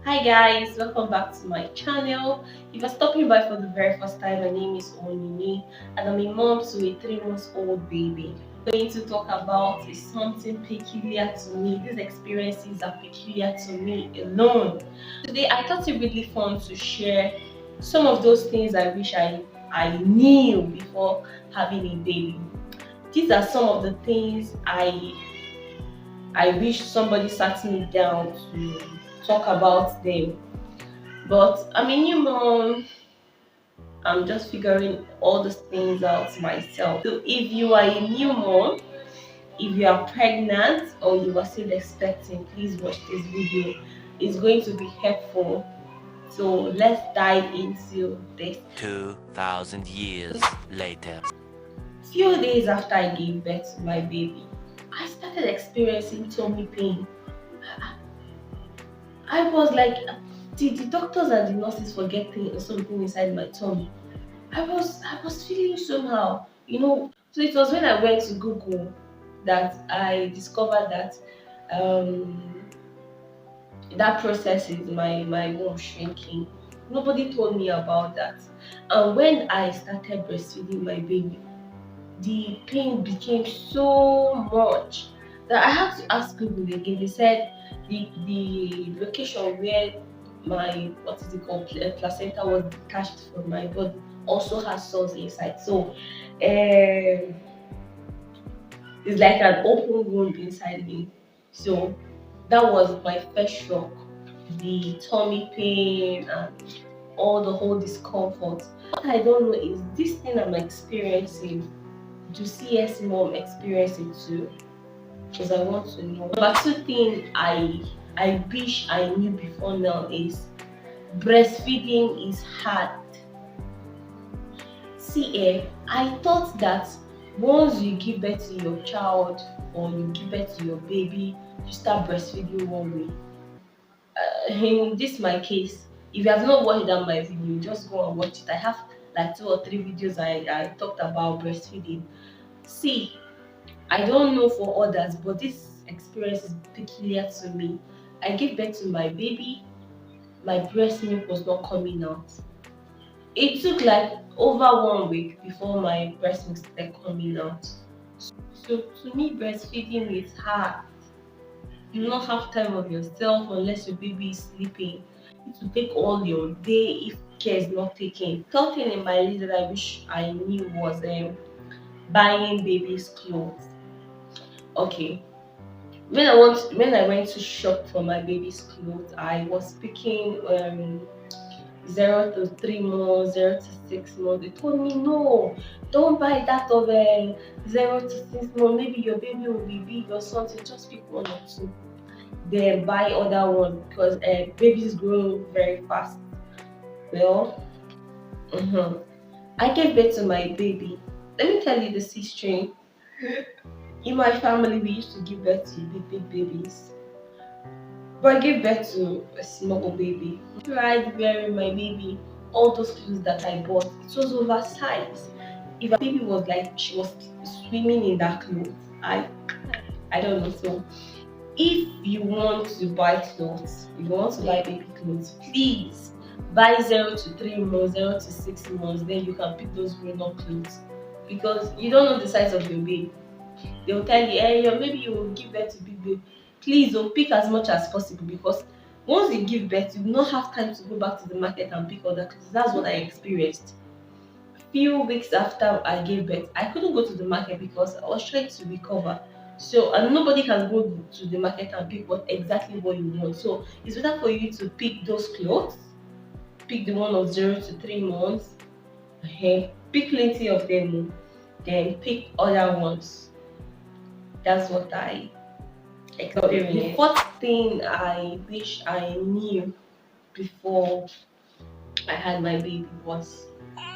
Hi guys, welcome back to my channel. If you're stopping by for the very first time, my name is Onini and I'm a mom to a 3 months old baby. What I'm going to talk about is something peculiar to me. These experiences are peculiar to me alone. Today I thought it would be really fun to share some of those things I wish I knew before having a baby. These are some of the things I wish somebody sat me down to talk about them. But I'm a new mom. I'm just figuring all these things out myself. So if you are a new mom, if you are pregnant or you are still expecting, please watch this video. It's going to be helpful. So let's dive into this. 2,000 years later. Few days after I gave birth to my baby, I started experiencing tummy pain. I was like, did the doctors and the nurses forget something inside my tummy? I was feeling somehow, So it was when I went to Google that I discovered that um, that process is my womb shrinking. Nobody told me about that. And when I started breastfeeding my baby, the pain became so much that I had to ask Google again. They said the location where my what is it called placenta was detached from my body also has cells inside. So it's like an open wound inside me. So that was my first shock. The tummy pain and all the whole discomfort. What I don't know is this thing I'm experiencing, do CS mom experience it too? Because I want to know. Number two thing I wish I knew before now is breastfeeding is hard. See, I thought that once you give birth to your child or you give birth to your baby, you start breastfeeding one way. In this my case, if you have not watched that my video, just go and watch it. I have like 2 or 3 videos I talked about breastfeeding. See, I don't know for others, but this experience is peculiar to me. I gave birth to my baby, my breast milk was not coming out. It took like over 1 week before my breast milk started coming out. So to me, breastfeeding is hard. You do not have time of yourself unless your baby is sleeping. It will take all your day if care is not taken. Third thing in my list that I wish I knew was buying babies clothes. Okay, when I went to shop for my baby's clothes, I was picking 0 to 3 months, 0 to 6 months. They told me no, don't buy that of 0 to 6 months. Maybe your baby will be big or something. Just pick one or two. Then buy other one because babies grow very fast. Well, I gave birth to my baby. Let me tell you this history. In my family, we used to give birth to big babies. But I gave birth to a small baby. I tried wearing my baby all those clothes that I bought. It was oversized. If a baby was like she was swimming in that clothes, I don't know. So if you want to buy clothes, if you want to buy baby clothes, please buy 0 to 3 months, 0 to 6 months. Then you can pick those grown-up clothes because you don't know the size of your baby. They'll tell you, hey, maybe you will give birth to big baby. Please don't pick as much as possible because once you give birth, you will not have time to go back to the market and pick other clothes. That's what I experienced. Few weeks after I gave birth, I couldn't go to the market because I was trying to recover. So and nobody can go to the market and pick exactly what you want. So it's better for you to pick those clothes, pick the one of 0 to 3 months, pick plenty of them, then pick other ones. That's what I experienced. The fourth thing I wish I knew before I had my baby was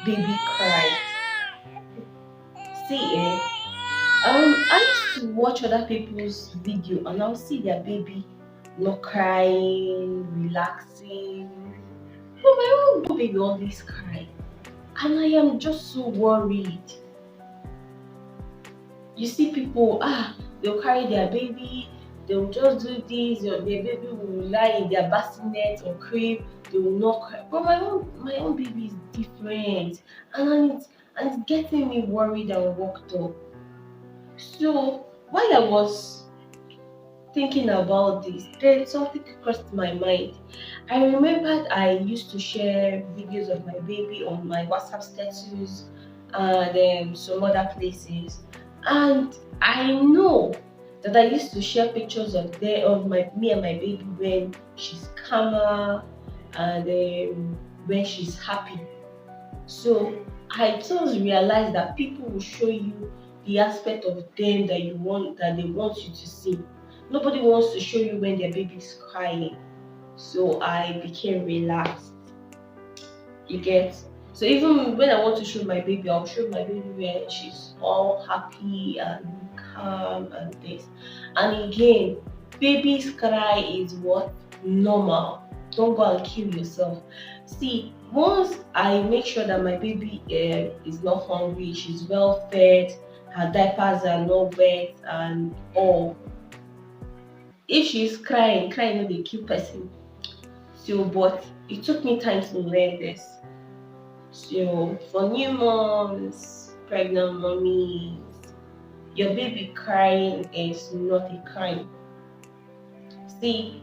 baby cry. See, I used to watch other people's video and I'll see their baby not crying, relaxing. But my own baby always cry, and I am just so worried. You see people, they'll carry their baby, they'll just do this, their baby will lie in their bassinet or crib, they will not cry. But my own baby is different, and it's getting me worried and worked up. So while I was thinking about this, then something crossed my mind. I remembered I used to share videos of my baby on my WhatsApp status and some other places. And I know that I used to share pictures of my me and my baby when she's calmer and when she's happy. So I just realized that people will show you the aspect of them that they want you to see. Nobody wants to show you when their baby is crying. So I became relaxed. You get? So even when I want to show my baby, I'll show my baby when she's all happy and calm and this. And again, babies cry is what? Normal. Don't go and kill yourself. See, once I make sure that my baby is not hungry, she's well fed, her diapers are not wet and all. If she's crying, crying no dey kill person. So, but it took me time to learn this. So, for new moms, pregnant mommies, your baby crying is not a crime. See,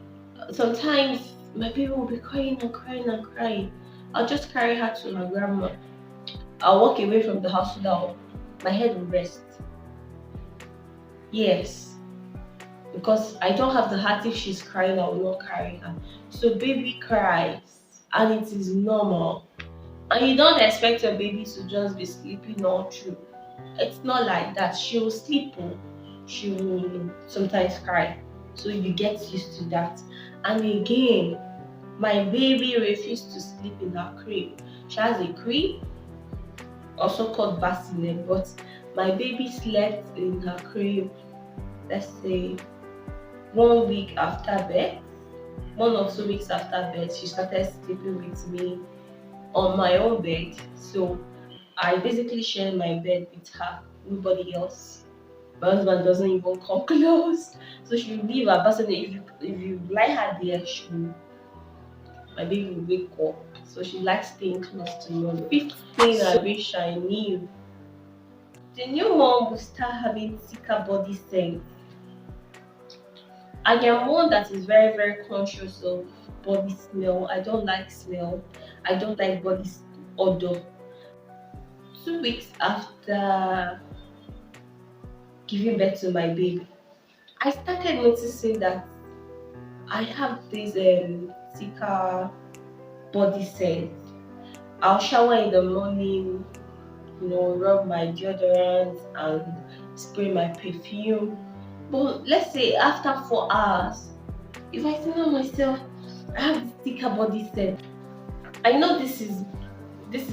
sometimes my baby will be crying and crying and crying. I'll just carry her to my grandma. I'll walk away from the house so that my head will rest. Yes, because I don't have the heart. If she's crying, I will not carry her. So baby cries, and it is normal. And you don't expect your baby to just be sleeping all through. It's not like that. She will sleep, oh. She will sometimes cry. So you get used to that. And again, my baby refused to sleep in her crib. She has a crib, also called bassinet, but my baby slept in her crib, let's say 1 week after birth. 1 or 2 weeks after birth, she started sleeping with me on my own bed. So I basically share my bed with her, nobody else. My husband doesn't even come close. So she will leave her bassinet. If you lie her there, my baby will wake up. So she likes staying close to me. Fifth thing I wish I knew. The new mom will start having thicker body scent. I am one that is very, very conscious of body smell. I don't like smell. I don't like body odor. 2 weeks after giving birth to my baby, I started noticing that I have this thicker body scent. I'll shower in the morning, rub my deodorant and spray my perfume. But let's say after 4 hours, if I smell myself, I have this thicker body scent. I know this is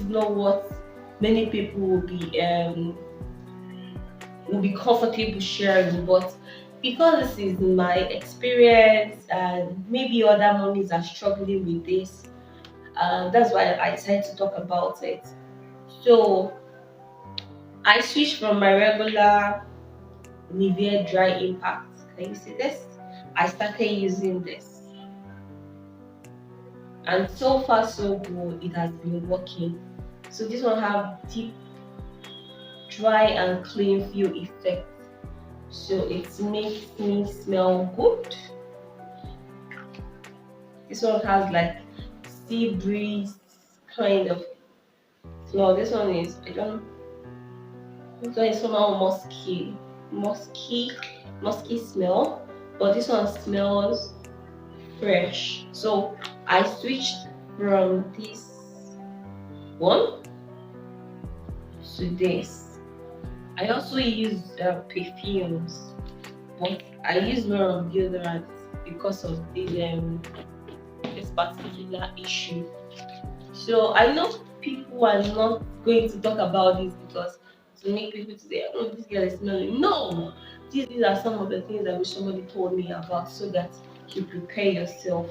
not what many people will be comfortable sharing, but because this is my experience and maybe other mommies are struggling with this, that's why I decided to talk about it. So I switched from my regular Nivea Dry Impact. Can you see this? I started using this, and so far so good. It has been working. So this one have deep, dry, and clean feel effect. So it makes me smell good. This one has like sea breeze kind of smell. This one is I don't. This one is somehow musky smell, but this one smells fresh. So I switched from this one to this. I also use perfumes, but I use more of deodorant because of this particular issue. So I know people are not going to talk about this because to make people to say, "Oh, this girl is smelling." No, these are some of the things that somebody told me about, so that you prepare yourself.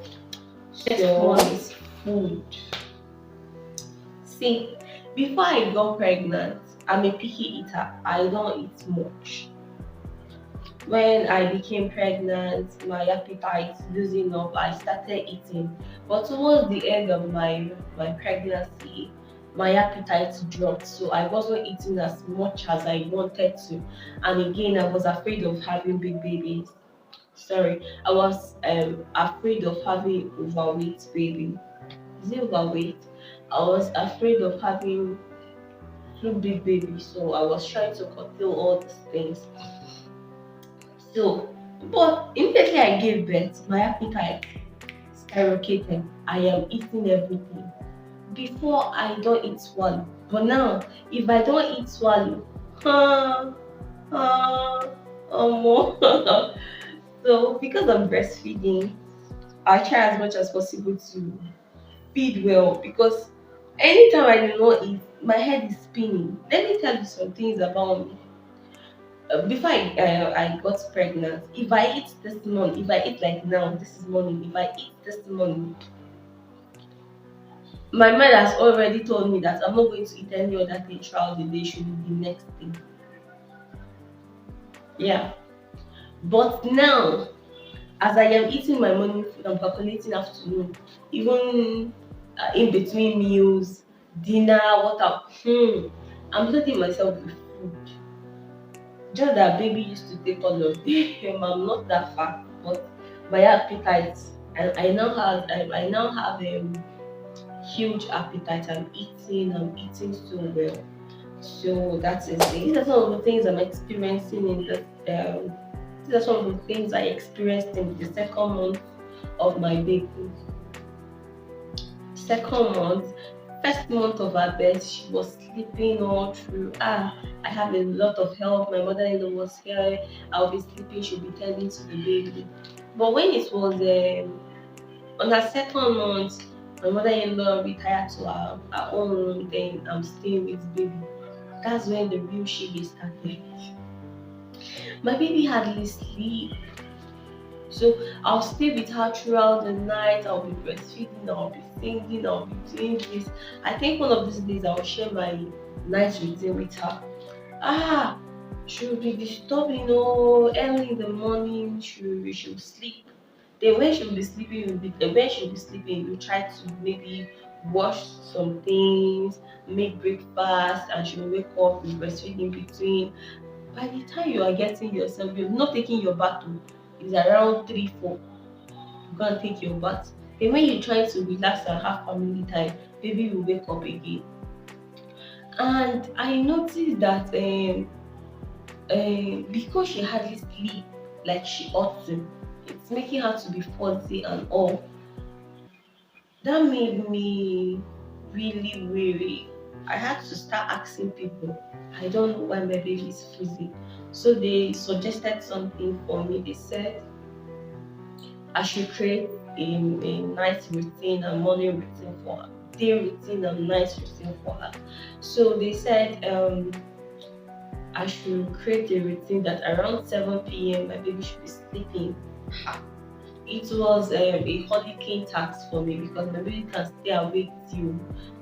So one is food. See, before I got pregnant, I'm a picky eater. I don't eat much. When I became pregnant, my appetite losing up, I started eating. But towards the end of my pregnancy, my appetite dropped. So I wasn't eating as much as I wanted to. And again, I was afraid of having big babies. Sorry, I was afraid of having overweight baby. Is it overweight? I was afraid of having too big baby, so I was trying to curtail all these things. So, but immediately I gave birth, my appetite skyrocketed. I am eating everything. Before I don't eat swallow, but now if I don't eat swallow, huh, huh, more. So because I'm breastfeeding, I try as much as possible to feed well because anytime I do not eat, my head is spinning. Let me tell you some things about me. Before I got pregnant, if I eat this morning, if I eat like now, this is morning, if I eat this morning, my mind has already told me that I'm not going to eat any other thing throughout the day, should be the next thing. Yeah. But now, as I am eating my morning food, I'm calculating afternoon, even in between meals, dinner, what up. I'm loading myself with food. Just that baby used to take all of them. I'm not that fat, but my appetite, and I now have a huge appetite. I'm eating so well. So that is it. These are some of the things I'm experiencing in this. These are some of the things I experienced in the second month of my baby. Second month, first month of her birth, she was sleeping all through. I have a lot of help. My mother-in-law was here. I'll be sleeping. She'll be tending to the baby. But when it was on her second month, my mother-in-law retired to her own room. Then I'm staying with baby. That's when the real shit started. My baby hardly sleep. So I'll stay with her throughout the night. I'll be breastfeeding, I'll be singing, I'll be doing this. I think one of these days I'll share my night routine with her. Ah, she'll be disturbing, early in the morning, she'll sleep. Then when she'll be sleeping, you try to maybe wash some things, make breakfast, and she'll wake up with breastfeeding between. By the time you are getting yourself, you're not taking your bath, it's around 3, 4. You go and take your bath. Then when you try to relax and have family time, baby will wake up again. And I noticed that because she hardly sleep like she ought to, it's making her to be fuzzy and all. That made me really weary. I had to start asking people, I don't know why my baby is fuzzy. So they suggested something for me. They said I should create a night routine and morning routine for her, day routine and night routine for her. So they said I should create a routine that around 7 p.m. my baby should be sleeping. Ha. It was a hurricane task for me because my baby can stay awake till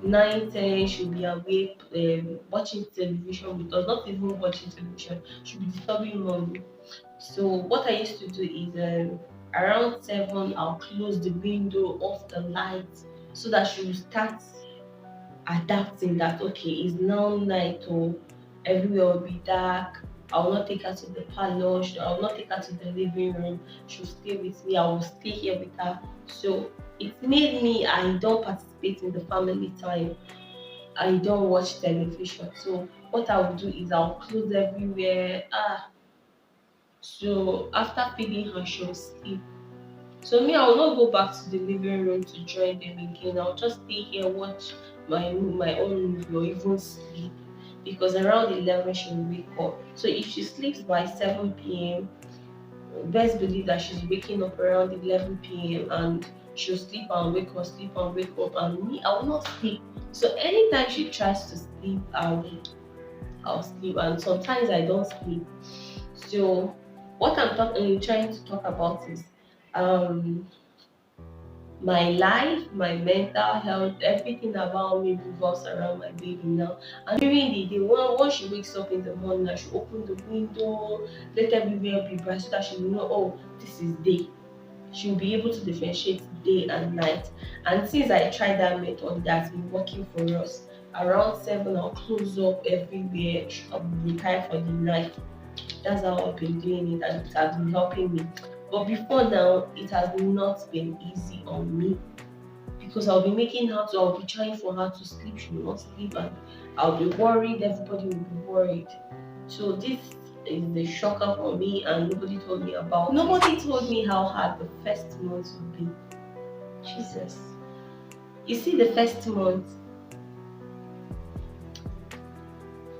9, 10. She'll be awake watching television with us, not even watching television. She'll be disturbing mommy. So what I used to do is around 7, I'll close the window, off the lights, so that she will start adapting that okay, it's now night or everywhere will be dark. I will not take her to the parlor. I will not take her to the living room. She'll stay with me. I will stay here with her. So it made me I don't participate in the family time. I don't watch television. So what I will do is I'll close everywhere. So after feeding her, she'll sleep. So me, I will not go back to the living room to join them again. I'll just stay here, watch my own movie or even sleep. Because around 11 she'll wake up. So if she sleeps by 7 p.m., best believe that she's waking up around 11 p.m. and she'll sleep and wake up, and me, I will not sleep. So anytime she tries to sleep, I'll sleep, and sometimes I don't sleep. So what I'm trying to talk about is um My life, my mental health, everything about me revolves around my baby now. And during the day, once she wakes up in the morning, I should open the window, let everywhere be bright so that she will know, oh, this is day. She'll be able to differentiate day and night. And since I tried that method that's been working for us, around 7 I'll close up everywhere. I'll be retired for the night. That's how I've been doing it, and it has been helping me. But before now, it has not been easy on me because I'll be trying for her to sleep. She will not sleep, and I'll be worried. Everybody will be worried. So this is the shocker for me, and nobody told me about. Nobody told me how hard the first month would be. Jesus, you see, the first month,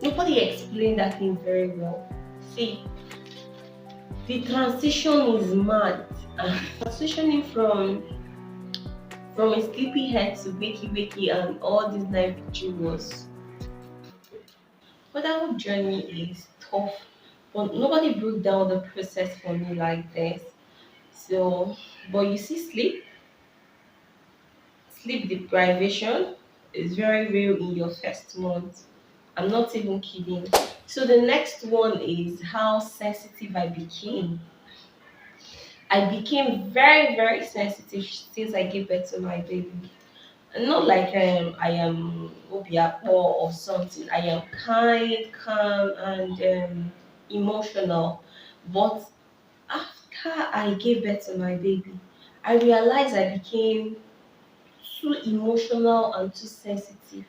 nobody explained that thing very well. See, the transition is mad. Transitioning from a sleepy head to wakey wakey and all this night vigil was. Motherhood journey is tough, but nobody broke down the process for me like this. So, but you see, sleep deprivation is very real in your first month. I'm not even kidding. So the next one is how sensitive I became. I became very, very sensitive since I gave birth to my baby. Not like I am obiakpo or something. I am kind, calm, and emotional. But after I gave birth to my baby, I realized I became too emotional and too sensitive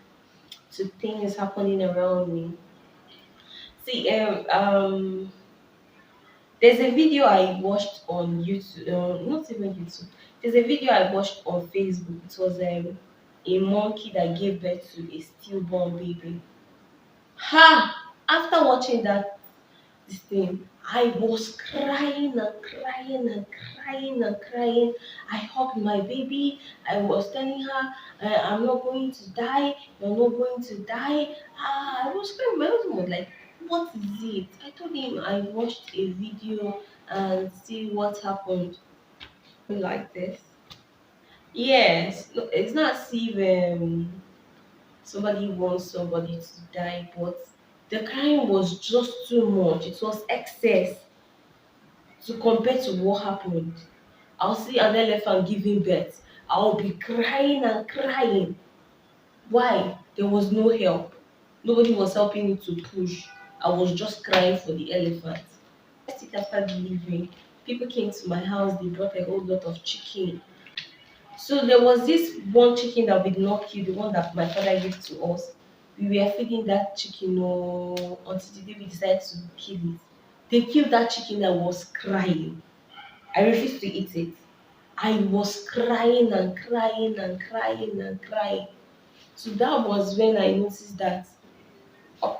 to things happening around me. See, there's a video I watched on YouTube, not even YouTube. There's a video I watched on Facebook. It was a monkey that gave birth to a stillborn baby. Ha! After watching that this thing, I was crying and crying and crying and crying. I hugged my baby. I was telling her, I'm not going to die. You're not going to die. I was crying. My husband was like, what is it? I told him I watched a video and see what happened. Like this. Yes, no, it's not as if somebody wants somebody to die, but the crying was just too much. It was excess to compare to what happened. I'll see an elephant giving birth. I'll be crying and crying. Why? There was no help. Nobody was helping me to push. I was just crying for the elephant. First week after delivery, people came to my house. They brought a whole lot of chicken. So there was this one chicken that we did not kill, the one that my father gave to us. We were feeding that chicken until the day we decided to kill it. They killed that chicken. I was crying. I refused to eat it. I was crying and crying and crying and crying. So that was when I noticed that I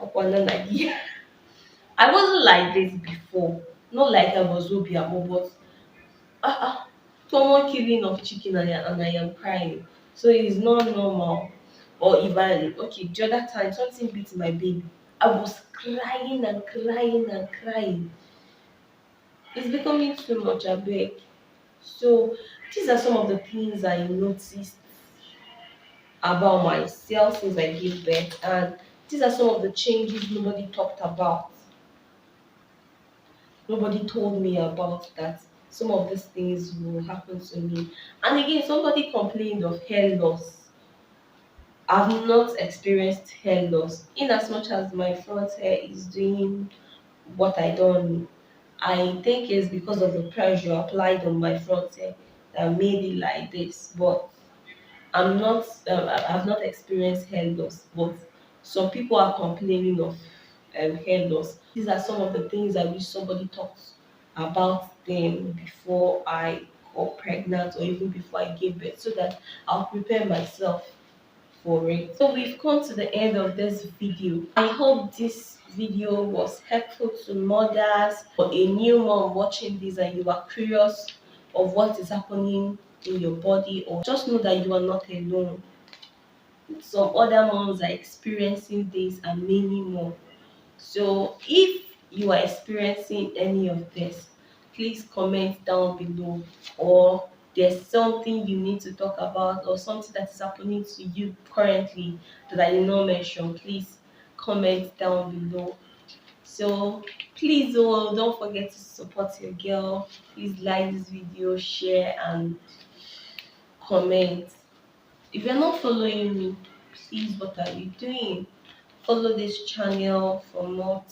wasn't like this before. Not like I was Obiamo, but someone killing of chicken and I am crying. So it's not normal. Or if I okay, the other time something beat my baby. I was crying and crying and crying. It's becoming too much, I beg. So these are some of the things I noticed about myself since I gave birth, and these are some of the changes nobody talked about. Nobody told me about that. Some of these things will happen to me. And again, somebody complained of hair loss. I've not experienced hair loss. In as much as my front hair is doing what I don't, I think it's because of the pressure applied on my front hair that made it like this. But I've not experienced hair loss, but some people are complaining of hair loss. These are some of the things I wish somebody talked about them before I got pregnant or even before I gave birth, so that I'll prepare myself for it. So we've come to the end of this video. I hope this video was helpful to mothers or a new mom watching this and you are curious of what is happening in your body, or just know that you are not alone. Some other moms are experiencing this and many more. So if you are experiencing any of this, please comment down below or there's something you need to talk about or something that is happening to you currently that I did not mention, please comment down below. So please, oh, don't forget to support your girl. Please like this video, share, and comment. If you're not following me, please, what are you doing? Follow this channel for more